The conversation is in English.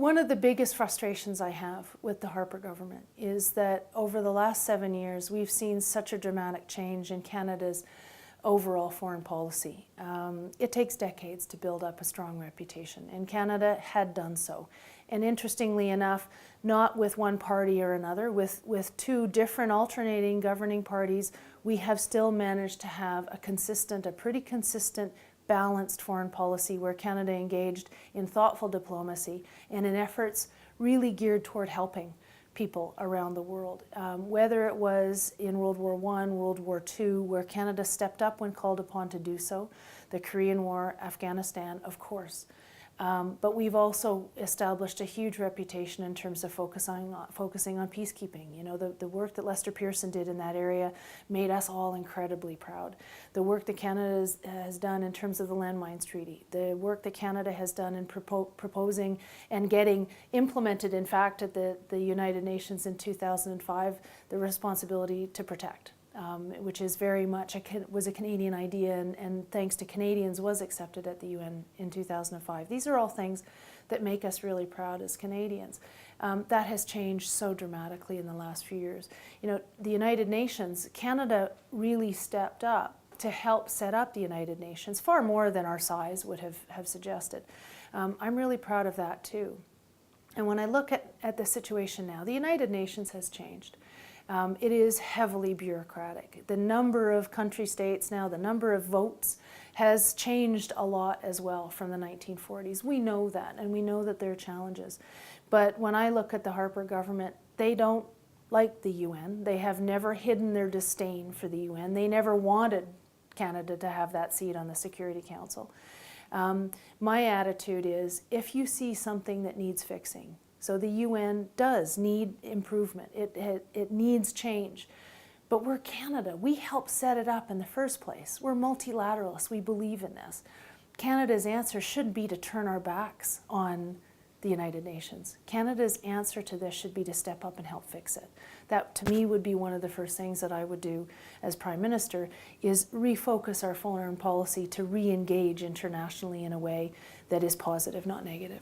One of the biggest frustrations I have with the Harper government is that over the last 7 years, we've seen such a dramatic change in Canada's overall foreign policy. It takes decades to build up a strong reputation, and Canada had done so. And interestingly enough, not with one party or another, with two different alternating governing parties, we have still managed to have a pretty consistent, balanced foreign policy where Canada engaged in thoughtful diplomacy and in efforts really geared toward helping people around the world. Whether it was in World War I, World War II, where Canada stepped up when called upon to do so, the Korean War, Afghanistan, of course. But we've also established a huge reputation in terms of focusing on peacekeeping. You know, the work that Lester Pearson did in that area made us all incredibly proud. The work that Canada has done in terms of the Landmines Treaty, the work that Canada has done in proposing and getting implemented, in fact, at the United Nations in 2005, the responsibility to protect. Which is very much was a Canadian idea, and thanks to Canadians was accepted at the UN in 2005. These are all things that make us really proud as Canadians. That has changed so dramatically in the last few years. You know, the United Nations, Canada really stepped up to help set up the United Nations, far more than our size would have suggested. I'm really proud of that too. And when I look at the situation now, the United Nations has changed. It is heavily bureaucratic. The number of country states now, the number of votes has changed a lot as well from the 1940s. We know that, and we know that there are challenges. But when I look at the Harper government, they don't like the UN. They have never hidden their disdain for the UN. They never wanted Canada to have that seat on the Security Council. My attitude is, if you see something that needs fixing, so the UN does need improvement. It needs change. But we're Canada. We helped set it up in the first place. We're multilateralists. We believe in this. Canada's answer should be to turn our backs on the United Nations. Canada's answer to this should be to step up and help fix it. That, to me, would be one of the first things that I would do as Prime Minister, is refocus our foreign policy to re-engage internationally in a way that is positive, not negative.